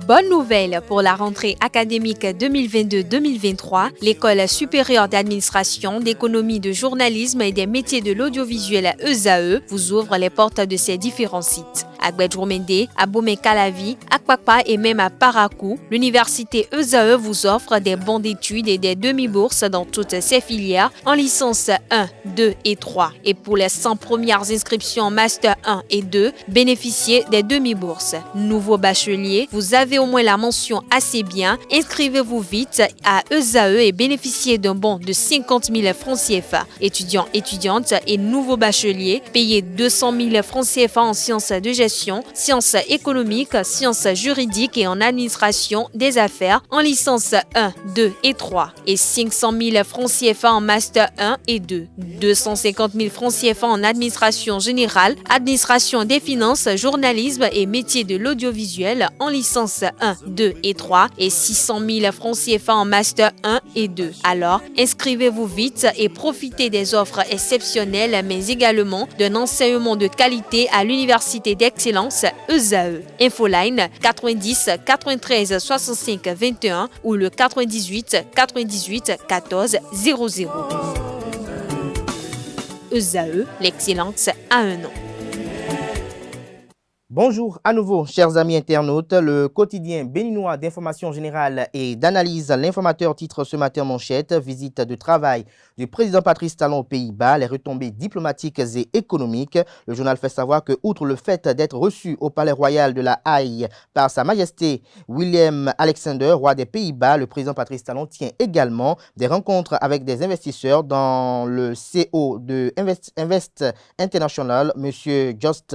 Bonne nouvelle pour la rentrée académique 2022-2023, l'École supérieure d'administration, d'économie, de journalisme et des métiers de l'audiovisuel ESAE vous ouvre les portes de ses différents sites. À Gbedjomende, à Bomé-Calavi, à Kpakpa et même à Parakou, l'université ESAE vous offre des bons d'études et des demi-bourses dans toutes ses filières en licence 1, 2 et 3. Et pour les 100 premières inscriptions en master 1 et 2, bénéficiez des demi-bourses. Nouveau bachelier, vous avez au moins la mention assez bien. Inscrivez-vous vite à ESAE et bénéficiez d'un bon de 50 000 francs CFA. Étudiants, étudiantes et nouveaux bacheliers, payez 200 000 francs CFA en sciences de gestion, sciences économiques, sciences juridiques et en administration des affaires en licence 1, 2 et 3 et 500 000 francs CFA en master 1 et 2, 250 000 francs CFA en administration générale, administration des finances, journalisme et métiers de l'audiovisuel en licence 1, 2 et 3 et 600 000 francs CFA en master 1 et 2. Alors, inscrivez-vous vite et profitez des offres exceptionnelles mais également d'un enseignement de qualité à l'université d'excellence ESAE. Infoline 90 93 65 21 ou le 98 98 14 00. ESAE, l'excellence à un nom. Bonjour à nouveau, chers amis internautes. Le quotidien béninois d'information générale et d'analyse, l'informateur titre ce matin en manchette, visite de travail du président Patrice Talon aux Pays-Bas, les retombées diplomatiques et économiques. Le journal fait savoir que, outre le fait d'être reçu au palais royal de la Haye par Sa Majesté Willem Alexander, roi des Pays-Bas, le président Patrice Talon tient également des rencontres avec des investisseurs dans le CO de Invest International, M. Just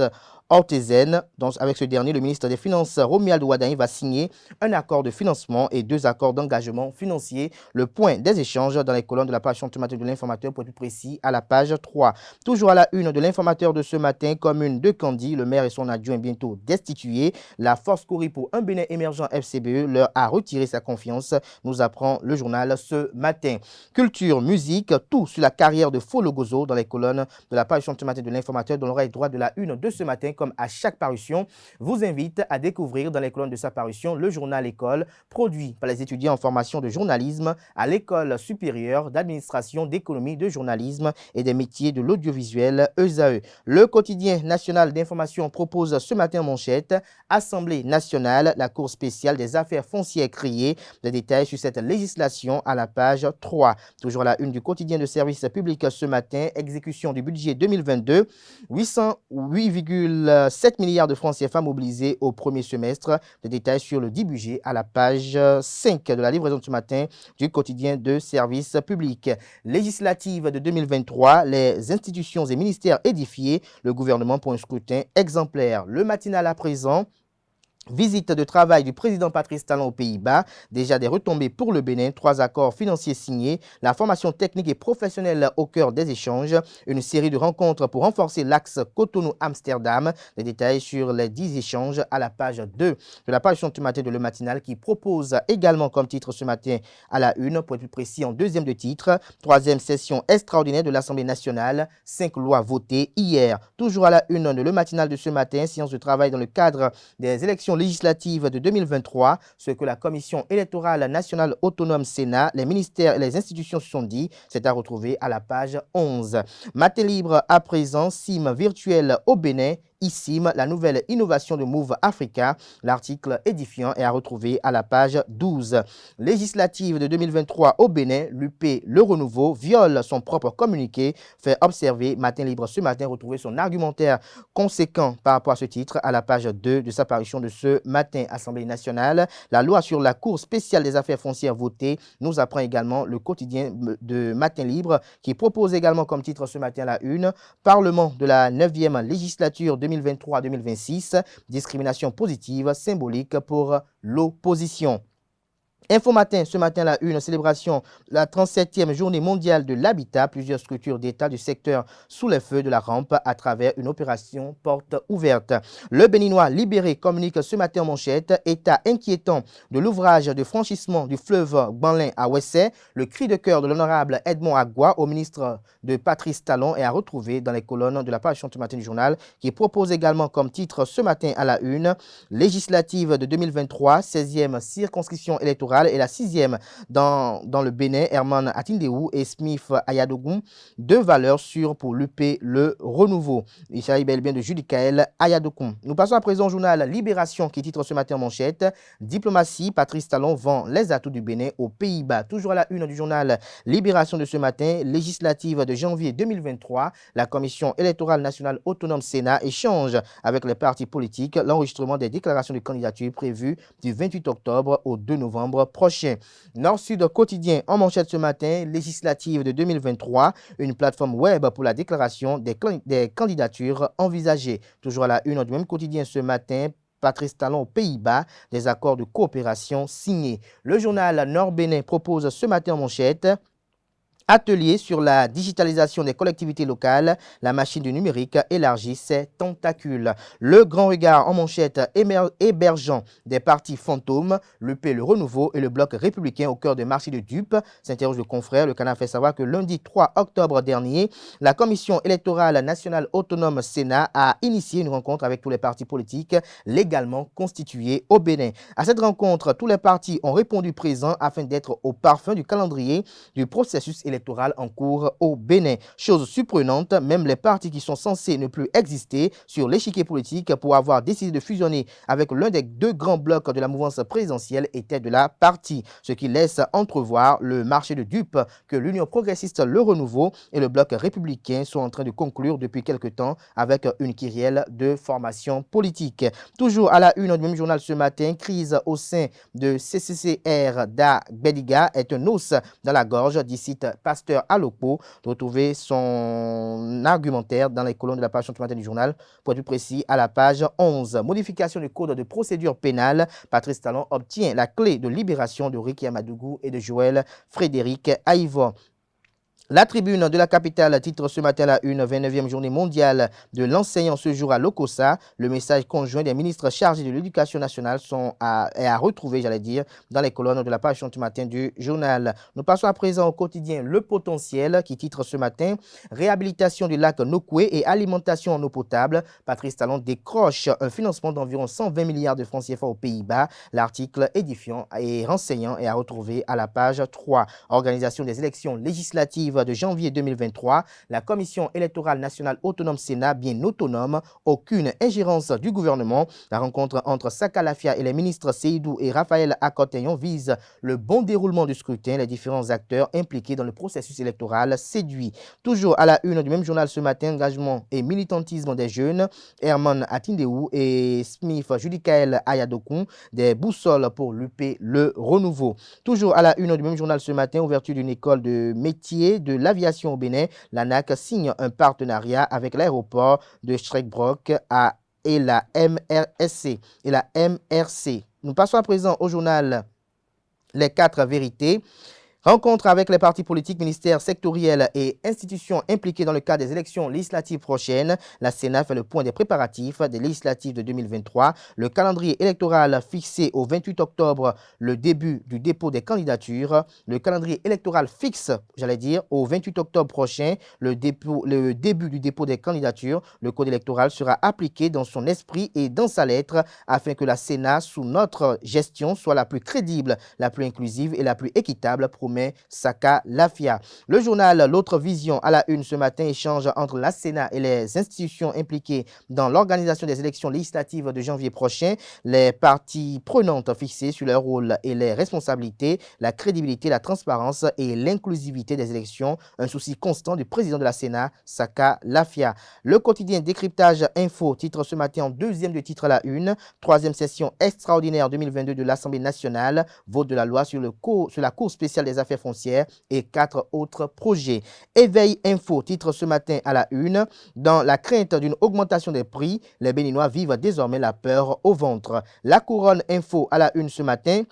Ortezen. Donc, avec ce dernier, le ministre des Finances, Romuald Ouaddaï, va signer un accord de financement et 2 accords d'engagement financier. Le point des échanges dans les colonnes de la page thématique de l'informateur, pour être plus précis, à la page 3. Toujours à la une de l'informateur de ce matin, commune de Candy, le maire et son adjoint bientôt destitués. La force courie pour un Bénin émergent FCBE leur a retiré sa confiance, nous apprend le journal ce matin. Culture, musique, tout sur la carrière de Folo Gozo dans les colonnes de la page thématique de l'informateur, dont l'oreille droite de la une de ce matin, comme à chaque parution, vous invite à découvrir dans les colonnes de sa parution le journal École, produit par les étudiants en formation de journalisme à l'École supérieure d'administration, d'économie, de journalisme et des métiers de l'audiovisuel ESAE. Le quotidien national d'information propose ce matin en manchette, Assemblée nationale, la Cour spéciale des affaires foncières créée. Des détails sur cette législation à la page 3. Toujours à la une du quotidien de service public ce matin, exécution du budget 2022, 808,7 milliards de francs CFA mobilisés au premier semestre. Des détails sur le dit budget à la page 5 de la livraison de ce matin du quotidien de service public. Législative de 2023, les institutions et ministères édifiés, le gouvernement pour un scrutin exemplaire. Le matinal à présent. Visite de travail du président Patrice Talon aux Pays-Bas, déjà des retombées pour le Bénin, 3 accords financiers signés, la formation technique et professionnelle au cœur des échanges, une série de rencontres pour renforcer l'axe Cotonou-Amsterdam, des détails sur les 10 échanges à la page 2 de la page ce matin de Le Matinal qui propose également comme titre ce matin à la une, pour être plus précis en deuxième de titre, 3e session extraordinaire de l'Assemblée nationale, 5 lois votées hier. Toujours à la une de Le Matinal de ce matin, séance de travail dans le cadre des élections législatives de 2023, ce que la Commission électorale nationale autonome Sénat, les ministères et les institutions se sont dit, c'est à retrouver à la page 11. Matin libre à présent, SIM virtuel au Bénin, ISIM, la nouvelle innovation de Move Africa. L'article édifiant est à retrouver à la page 12. Législative de 2023 au Bénin, l'UP Le Renouveau viole son propre communiqué, fait observer Matin Libre ce matin, retrouver son argumentaire conséquent par rapport à ce titre à la page 2 de sa parution de ce matin. Assemblée nationale, la loi sur la Cour spéciale des affaires foncières votée, nous apprend également le quotidien de Matin Libre qui propose également comme titre ce matin la une, Parlement de la 9e législature 2023-2026, discrimination positive symbolique pour l'opposition. Info Matin, ce matin, la une célébration de la 37e journée mondiale de l'habitat. Plusieurs structures d'État du secteur sous les feux de la rampe à travers une opération porte ouverte. Le Béninois libéré communique ce matin en manchette. État inquiétant de l'ouvrage de franchissement du fleuve Gbanlin à Ouessé. Le cri de cœur de l'honorable Edmond Agua au ministre de Patrice Talon est à retrouver dans les colonnes de la page ce matin du journal qui propose également comme titre ce matin à la une législative de 2023, 16e circonscription électorale et la 6e dans le Bénin, Herman Atindeou et Smith Ayadogun, deux valeurs sûres pour lutter le renouveau. Il s'agit bel et bien de Judicaël Ayadogun. Nous passons à présent au journal Libération qui titre ce matin en manchette Diplomatie, Patrice Talon vend les atouts du Bénin aux Pays-Bas. Toujours à la une du journal Libération de ce matin, législative de janvier 2023, la Commission électorale nationale autonome Sénat échange avec les partis politiques l'enregistrement des déclarations de candidature prévues du 28 octobre au 2 novembre prochain. Nord-Sud quotidien en manchette ce matin, législative de 2023, une plateforme web pour la déclaration des candidatures envisagées. Toujours à la une du même quotidien ce matin, Patrice Talon aux Pays-Bas, des accords de coopération signés. Le journal Nord-Bénin propose ce matin en manchette atelier sur la digitalisation des collectivités locales, la machine du numérique élargit ses tentacules. Le grand regard en manchette hébergeant des partis fantômes, le renouveau et le bloc républicain au cœur des marchés de dupes, s'interroge le confrère. Le Canard fait savoir que lundi 3 octobre dernier, la Commission électorale nationale autonome Sénat a initié une rencontre avec tous les partis politiques légalement constitués au Bénin. À cette rencontre, tous les partis ont répondu présents afin d'être au parfum du calendrier du processus électoral en cours au Bénin. Chose surprenante, même les partis qui sont censés ne plus exister sur l'échiquier politique pour avoir décidé de fusionner avec l'un des deux grands blocs de la mouvance présidentielle étaient de la partie, ce qui laisse entrevoir le marché de dupes que l'Union progressiste, le Renouveau et le bloc républicain sont en train de conclure depuis quelque temps avec une kyrielle de formation politique. Toujours à la une du même journal ce matin, crise au sein de CCCR d'Agbediga est un os dans la gorge d'ici Pasteur Alopo, de retrouver son argumentaire dans les colonnes de la page ce matin du journal, pour être plus précis à la page 11. Modification du code de procédure pénale, Patrice Talon obtient la clé de libération de Ricky Amadougou et de Joël Frédéric Aïvo. La tribune de la capitale titre ce matin la une 29e journée mondiale de l'enseignant ce jour à Lokossa. Le message conjoint des ministres chargés de l'éducation nationale est à retrouver, dans les colonnes de la page ce matin du journal. Nous passons à présent au quotidien Le Potentiel qui titre ce matin réhabilitation du lac Nokoué et alimentation en eau potable. Patrice Talon décroche un financement d'environ 120 milliards de francs CFA aux Pays-Bas. L'article édifiant et renseignant est à retrouver à la page 3. Organisation des élections législatives de janvier 2023, la Commission électorale nationale autonome Sénat, bien autonome, aucune ingérence du gouvernement. La rencontre entre Saka Lafia et les ministres Seydou et Raphaël Akoteyon vise le bon déroulement du scrutin. Les différents acteurs impliqués dans le processus électoral séduits. Toujours à la une du même journal ce matin, engagement et militantisme des jeunes, Herman Atindeou et Smith Judicaël Ayadogun, des boussoles pour lutter le renouveau. Toujours à la une du même journal ce matin, ouverture d'une école de métier de l'aviation au Bénin, l'ANAC signe un partenariat avec l'aéroport de Schreckbrock et la MRC. Nous passons à présent au journal Les 4 vérités. Rencontre avec les partis politiques, ministères sectoriels et institutions impliquées dans le cadre des élections législatives prochaines. La Sénat fait le point des préparatifs des législatives de 2023. Le calendrier électoral fixé au 28 octobre, le début du dépôt des candidatures. Le calendrier électoral fixe, au 28 octobre prochain, le début du dépôt des candidatures. Le code électoral sera appliqué dans son esprit et dans sa lettre afin que la Sénat, sous notre gestion, soit la plus crédible, la plus inclusive et la plus équitable, Saka Lafia. Le journal L'autre vision à la une ce matin échange entre la Sénat et les institutions impliquées dans l'organisation des élections législatives de janvier prochain. Les parties prenantes fixées sur leur rôle et les responsabilités, la crédibilité, la transparence et l'inclusivité des élections. Un souci constant du président de la Sénat, Saka Lafia. Le quotidien Décryptage Info titre ce matin en deuxième de titre à la une. 3e session extraordinaire 2022 de l'Assemblée nationale. Vote de la loi sur la Cour spéciale des affaires foncières et 4 autres projets. Éveil Info titre ce matin à la une. Dans la crainte d'une augmentation des prix, les Béninois vivent désormais la peur au ventre. La Couronne Info à la une ce matin.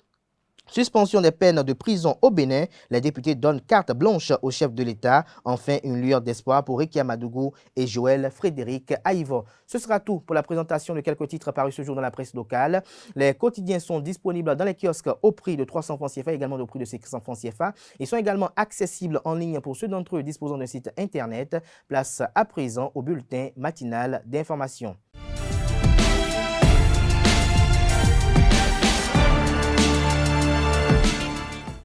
Suspension des peines de prison au Bénin, les députés donnent carte blanche au chef de l'État. Enfin, une lueur d'espoir pour Ricky Amadougou et Joël Frédéric Aïvo. Ce sera tout pour la présentation de quelques titres parus ce jour dans la presse locale. Les quotidiens sont disponibles dans les kiosques au prix de 300 francs CFA, également au prix de 500 francs CFA. Ils sont également accessibles en ligne pour ceux d'entre eux disposant d'un site internet. Place à présent au bulletin matinal d'information.